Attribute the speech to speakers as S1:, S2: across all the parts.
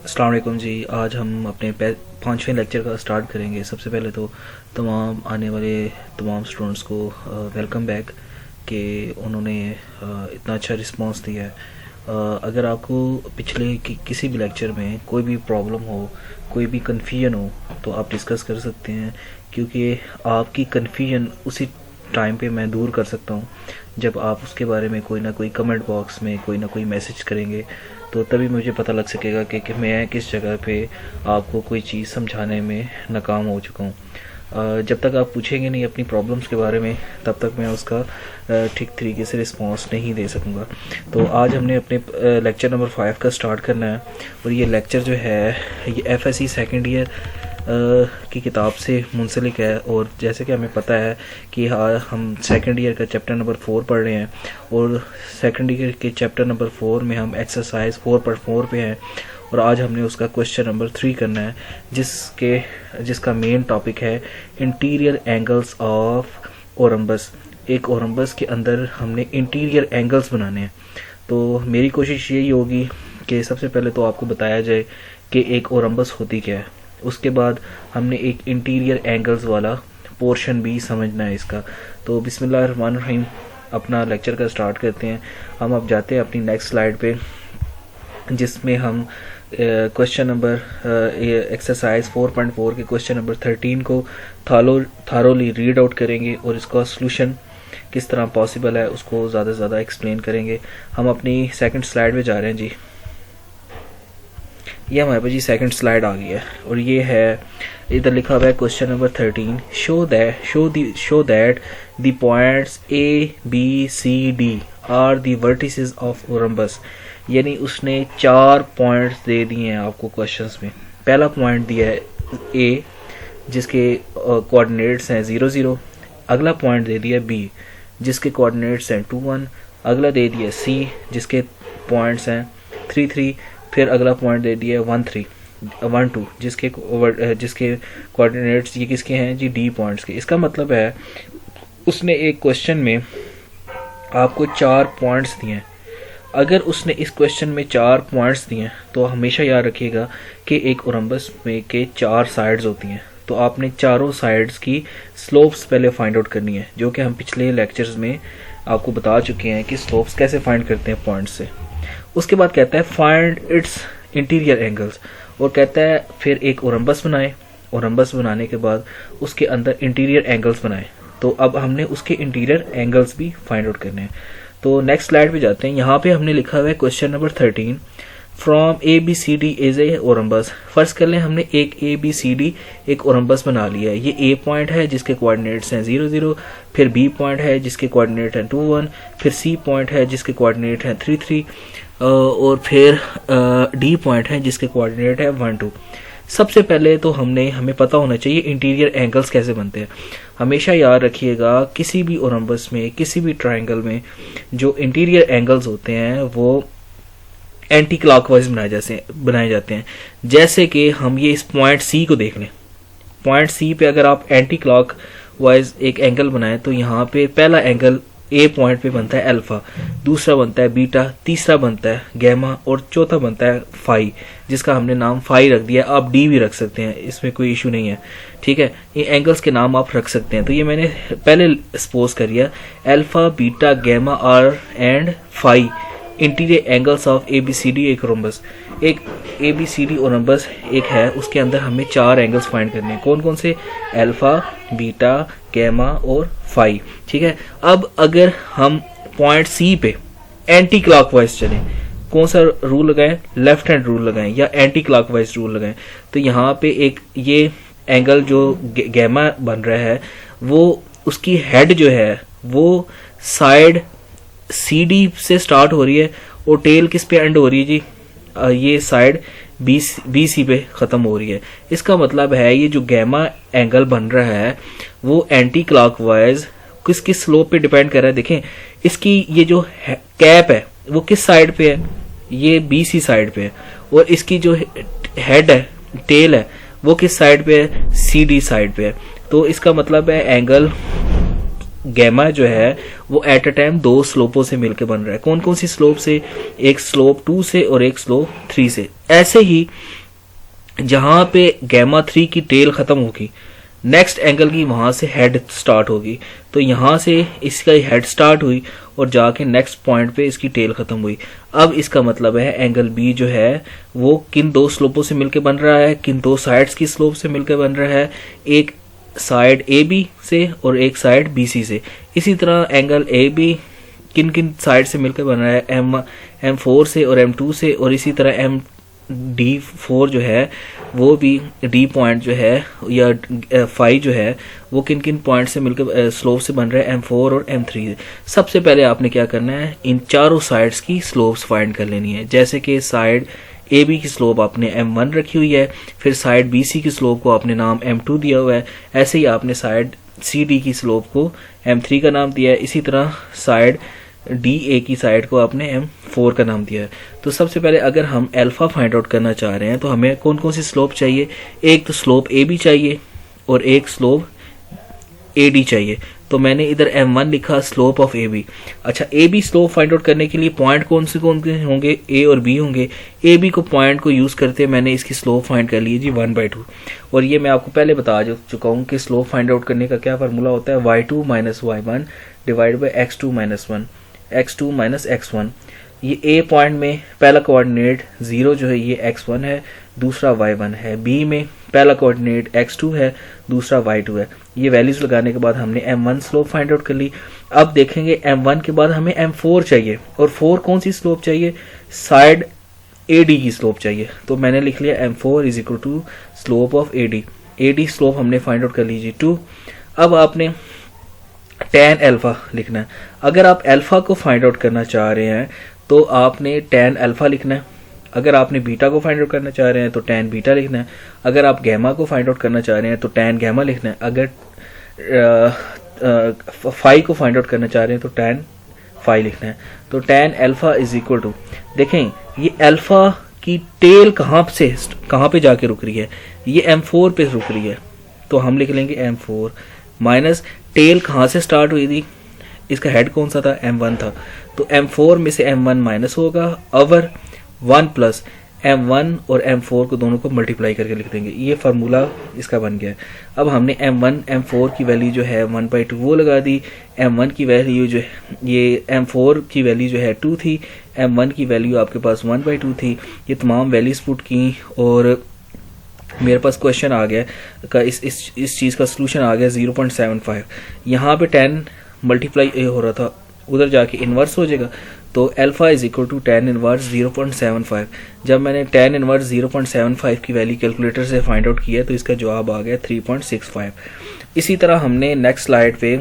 S1: अस्सलाम वालेकुम जी। आज हम अपने 5वें लेक्चर का स्टार्ट करेंगे। सबसे पहले तो तमाम आने वाले तमाम स्टूडेंट्स को वेलकम बैक कि उन्होंने इतना अच्छा रिस्पांस दिया है। अगर आपको पिछले किसी भी लेक्चर में कोई भी प्रॉब्लम हो, कोई भी कन्फ्यूजन हो, तो आप डिस्कस कर सकते हैं, क्योंकि आपकी कन्फ्यूजन उसी टाइम पे मैं दूर कर सकता हूँ जब आप उसके बारे में कोई ना कोई कमेंट बॉक्स में कोई ना कोई मैसेज करेंगे। तो तभी मुझे पता लग सकेगा कि मैं किस जगह पे आपको कोई चीज़ समझाने में नाकाम हो चुका हूँ। जब तक आप पूछेंगे नहीं अपनी प्रॉब्लम्स के बारे में, तब तक मैं उसका ठीक तरीके से रिस्पांस नहीं दे सकूँगा। तो आज हमने अपने लेक्चर नंबर 5 का स्टार्ट करना है, और ये लेक्चर जो है ये FSC सेकेंड ईयर की किताब से मुंसलिक है। और जैसे कि हमें पता है कि हम सेकंड ईयर का चैप्टर नंबर 4 पढ़ रहे हैं, और सेकंड ईयर के चैप्टर नंबर 4 में हम एक्सरसाइज 4.4 पे हैं, और आज हमने उसका क्वेश्चन नंबर 3 करना है, जिसका मेन टॉपिक है इंटीरियर एंगल्स ऑफ ओरम्बस। एक ओरम्बस के अंदर हमने इंटीरियर एंगल्स बनाने हैं। तो मेरी कोशिश यही होगी कि सबसे पहले तो आपको बताया जाए कि एक ओरम्बस होती क्या है, उसके बाद हमने एक इंटीरियर एंगल्स वाला पोर्शन भी समझना है इसका। तो बिस्मिल्लाहिर्रहमानिर्रहीम, अपना लेक्चर का स्टार्ट करते हैं। हम अब जाते हैं अपनी नेक्स्ट स्लाइड पे, जिसमें हम क्वेश्चन नंबर एक्सरसाइज 4.4 के क्वेश्चन नंबर 13 को थारोली रीड आउट करेंगे, और इसका सॉल्यूशन किस तरह पॉसिबल है उसको ज़्यादा से ज़्यादा एक्सप्लेन करेंगे। हम अपनी सेकंड स्लाइड पे जा रहे हैं जी। ये हमारे पास जी सेकंड स्लाइड आ गई है, और ये है, इधर लिखा हुआ है question number 13, show that the points ABCD are the vertices of a rhombus. यानी उसने 4 पॉइंट्स दे दिए हैं आपको क्वेश्चंस में। पहला पॉइंट दिया है A, जिसके कोऑर्डिनेट्स हैं 0 0। अगला पॉइंट दे दिया B, जिसके कोऑर्डिनेट्स हैं 2 1। अगला दे दिया C, जिसके पॉइंट्स हैं 3 3। फिर अगला पॉइंट दे दिया 1 2, जिसके कोऑर्डिनेट्स ये किसके हैं जी, D पॉइंट्स के। इसका मतलब है उसने एक क्वेश्चन में आपको 4 पॉइंट्स दिए हैं। अगर उसने इस क्वेश्चन में 4 पॉइंट्स दिए हैं, तो हमेशा याद रखिएगा कि एक ओरम्बस में के 4 साइड्स होती हैं। तो आपने चारों साइड्स की स्लोप्स पहले फाइंड आउट करनी है, जो कि हम पिछले लेक्चर्स में आपको बता चुके हैं कि स्लोप्स कैसे फाइंड करते हैं पॉइंट्स से। उसके बाद कहता है फाइंड इट्स इंटीरियर एंगल्स, और कहता है फिर एक ओरम्बस बनाए। ओरम्बस बनाने के बाद उसके अंदर इंटीरियर एंगल्स बनाए। तो अब हमने उसके इंटीरियर एंगल्स भी फाइंड आउट करने हैं। तो नेक्स्ट स्लाइड पे जाते हैं। यहाँ पे हमने लिखा हुआ है question number 13, from ABCD is a rhombus. First कर लें, हमने एक ABCD एक ओरम्बस बना लिया है। ये A पॉइंट है जिसके कोऑर्डिनेट्स हैं 0 0, फिर B पॉइंट है जिसके कोऑर्डिनेट हैं 2 1, फिर C पॉइंट है जिसके कोऑर्डिनेट हैं 3 3, और फिर D पॉइंट है जिसके कोऑर्डिनेट है 1 2। सबसे पहले तो हमें पता होना चाहिए इंटीरियर एंगल्स कैसे बनते हैं। हमेशा याद रखिएगा किसी भी ओरम्बस में, किसी भी ट्रायंगल में जो इंटीरियर एंगल्स होते हैं वो एंटी क्लॉकवाइज बनाए जाते हैं। जैसे कि हम ये इस पॉइंट C को देख लें। पॉइंट C पे अगर आप एंटी क्लॉकवाइज एक एंगल बनाएं, तो यहाँ पे पहला एंगल A पॉइंट पे बनता है अल्फा, दूसरा बनता है बीटा, तीसरा बनता है गैमा, और चौथा बनता है फाई, जिसका हमने नाम फाई रख दिया। आप D भी रख सकते हैं, इसमें कोई इशू नहीं है, ठीक है। ये एंगल्स के नाम आप रख सकते हैं। तो ये मैंने पहले सपोज कर लिया, alpha beta gamma are and phi interior angles of ABCD एक ओरम्बस। एक ABCD ओरम्बस एक है, उसके अंदर हमें 4 एंगल्स फाइंड करने हैं। कौन कौन से? अल्फा बीटा गैमा और फाई, ठीक है। अब अगर हम पॉइंट C पे एंटी क्लॉकवाइज चलें, कौन सा रूल लगाएं? लेफ्ट हैंड रूल लगाएं या एंटी क्लॉकवाइज रूल लगाएं। तो यहाँ पे एक ये एंगल जो गैमा बन रहा है, वो उसकी हेड जो है वो साइड CD से स्टार्ट हो रही है, और टेल किस पे एंड हो रही है जी? ये साइड BC पे खत्म हो रही है। इसका मतलब है ये जो गैमा एंगल बन रहा है वो एंटी क्लॉकवाइज किस स्लोप पे डिपेंड कर रहा है। देखें, इसकी ये जो कैप है वो किस साइड पे है? ये BC साइड पे है। और इसकी जो हेड है, टेल है, वो किस साइड पे है? CD साइड पे है। तो इसका मतलब है एंगल गैमा जो है वो एट अ टाइम दो स्लोपों से मिलकर बन रहा है। कौन कौन सी स्लोप से? एक स्लोप 2 से और एक स्लोप 3 से। ऐसे ही जहां पे गैमा 3 की टेल खत्म होगी, नेक्स्ट एंगल की वहां से हेड स्टार्ट होगी। तो यहां से इसका हेड स्टार्ट हुई और जाके नेक्स्ट पॉइंट पे इसकी टेल खत्म हुई। अब इसका मतलब है एंगल बी जो है वो किन दो स्लोपों से मिलकर बन रहा है? किन दो साइड्स की स्लोप से मिलकर बन रहा है? एक साइड ए बी से और एक साइड बी सी से। इसी तरह एंगल ए बी किन किन साइड से मिलकर बन रहा है? M4 से और M2 से। और इसी तरह D4 जो है वो भी डी पॉइंट जो है या फाई जो है वो किन किन पॉइंट से मिलकर स्लोप से बन रहा है? M4 और M3 से। सबसे पहले आपने क्या करना है? इन चारों साइड्स की स्लोप्स फाइंड कर लेनी है। जैसे कि साइड ए बी की स्लोप आपने M1 रखी हुई है, फिर साइड बी सी की स्लोप को आपने नाम M2 दिया हुआ है। ऐसे ही आपने साइड सी डी की स्लोप को M3 का नाम दिया है। इसी तरह साइड डी ए की साइड को आपने M4 का नाम दिया है। तो सबसे पहले अगर हम अल्फा फाइंड आउट करना चाह रहे हैं तो हमें कौन कौन सी स्लोप चाहिए? एक तो स्लोप ए बी चाहिए और एक स्लोप ए डी चाहिए। तो मैंने इधर M1 लिखा, स्लोप ऑफ ए बी। अच्छा, A B slope find out करने के लिए पॉइंट कौन से होंगे? ए और बी होंगे। ए बी को पॉइंट को यूज करते मैंने इसकी स्लोप फाइंड कर ली जी 1/2। और ये मैं आपको पहले बता चुका हूँ कि स्लोप फाइंड आउट करने का क्या फार्मूला होता है? y2 minus y1 divide by x2 minus 1 x2 minus x1। ये ए पॉइंट में पहला कोऑर्डिनेट 0 जो है ये x1 है, दूसरा y1 है। बी में पहला कोऑर्डिनेट x2 है, दूसरा y2 है। ये वैल्यूज लगाने के बाद हमने M1 स्लोप फाइंड आउट कर ली। अब देखेंगे M1 के बाद हमें M4 चाहिए। और 4 कौन सी स्लोप चाहिए? साइड AD की स्लोप चाहिए। तो मैंने लिख लिया M4 is equal to slope of AD। AD slope हमने फाइंड आउट कर लीजिए 2। अब आपने tan अल्फा लिखना है। अगर आप अल्फा को फाइंड आउट करना चाह रहे हैं तो आपने tan अल्फा लिखना है। अगर आपने बीटा को फाइंड आउट करना चाह रहे हैं तो tan बीटा लिखना है। अगर आप गैमा को फाइंड आउट करना चाह रहे हैं तो tan गैमा लिखना है। अगर फाई को फाइंड आउट करना चाह रहे हैं तो tan फाई लिखना है। तो tan alpha is equal to, देखें ये अल्फा की टेल कहाँ पे जाके रुक रही है? ये M4 पे रुक रही है। तो हम लिख लेंगे M4 माइनस टेल कहाँ से स्टार्ट हुई थी? इसका हेड कौन सा था? M1 था। तो M4 में से M1 माइनस होगा ओवर 1 प्लस M1 और M4 को दोनों को मल्टीप्लाई करके लिख देंगे। ये फार्मूला इसका बन गया है। अब हमने M1 M4 की वैल्यू जो है 1/2 वो लगा दी। M1 की वैल्यू जो है ये M4 की वैल्यू जो है 2 थी, M1 की वैल्यू आपके पास 1/2 थी। ये तमाम वैल्यूज पुट की और मेरे पास क्वेश्चन आ गया का इस चीज़ का सोल्यूशन आ गया 0.75। यहाँ पे 10 मल्टीप्लाई हो रहा था, उधर जाके इन्वर्स हो जाएगा। तो alpha is equal to tan inverse 0.75। जब मैंने tan इनवर्स 0.75 की वैल्यू कैलकुलेटर से फाइंड आउट किया तो इसका जवाब आ गया 3.65। इसी तरह हमने नेक्स्ट स्लाइड पे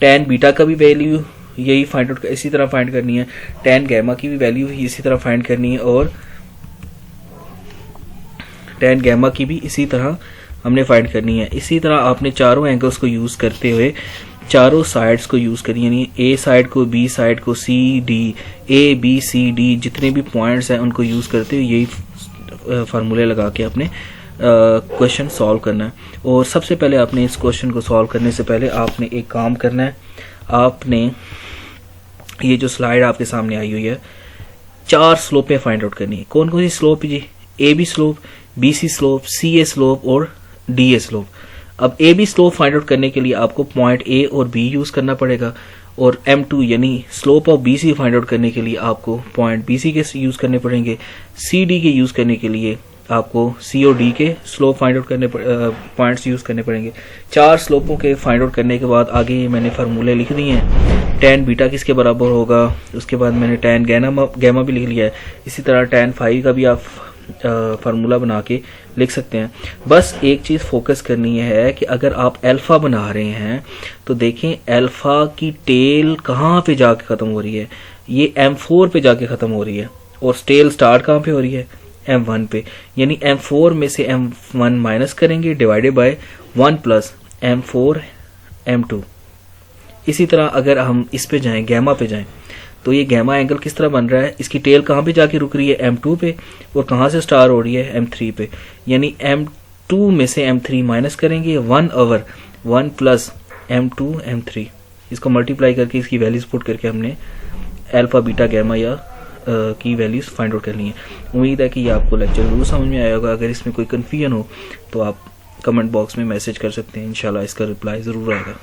S1: tan बीटा का भी वैल्यू यही फाइंड आउट इसी तरह फाइंड करनी है। tan गैमा की भी वैल्यू इसी तरह फाइंड करनी है और tan गैमा की भी इसी तरह हमने फाइंड करनी है। इसी तरह आपने चारों एंगल्स को यूज करते हुए चारों साइड्स को यूज करिए, यानी ए साइड को, बी साइड को, C D, A B C D जितने भी पॉइंट्स हैं उनको यूज करते हुए यही फार्मूले लगा के आपने क्वेश्चन सॉल्व करना है। और सबसे पहले आपने इस क्वेश्चन को सॉल्व करने से पहले आपने एक काम करना है। आपने ये जो स्लाइड आपके सामने आई हुई है 4 स्लोपें फाइंड आउट करनी है। कौन कौन सी स्लोप है जी? A B slope, B C slope, C A slope और डी ए स्लोप। अब A B slope find out करने के लिए आपको पॉइंट ए और बी यूज करना पड़ेगा और M2 यानी slope of BC find out करने के लिए आपको पॉइंट BC के यूज करने पड़ेंगे। CD के यूज करने के लिए आपको C और D के स्लोप फाइंड आउट करने पॉइंट्स यूज करने पड़ेंगे। 4 स्लोपों के फाइंड आउट करने के बाद आगे मैंने फार्मूले लिख दिए हैं। tan बीटा किसके बराबर होगा, उसके बाद मैंने tan गैमा भी लिख लिया है। इसी तरह tan फाई का भी आप फार्मूला बना के लिख सकते हैं। बस एक चीज फोकस करनी है कि अगर आप अल्फा बना रहे हैं तो देखें अल्फा की टेल कहाँ पे जाके खत्म हो रही है? ये M4 पे जाके खत्म हो रही है और टेल स्टार्ट कहाँ पे हो रही है? M1 पे। यानी M4 में से M1 माइनस करेंगे divided by 1 plus M4 M2। इसी तरह अगर हम इस पे जाएं, गैमा पे जाएं, तो ये गैमा एंगल किस तरह बन रहा है? इसकी टेल कहाँ पे जाके रुक रही है? M2 पे। और कहाँ से स्टार्ट हो रही है? M3 पे। यानी M2 में से M3 माइनस करेंगे 1 ओवर 1 प्लस M2 M3 इसको मल्टीप्लाई करके इसकी वैल्यूज पुट करके हमने अल्फा बीटा गैमा या की वैल्यूज फाइंड आउट करनी है। उम्मीद है कि ये आपको लेक्चर जरूर समझ में आया होगा। अगर इसमें कोई कन्फ्यूजन हो तो आप कमेंट बॉक्स में मैसेज कर सकते हैं, इंशाल्लाह इसका रिप्लाई ज़रूर आएगा।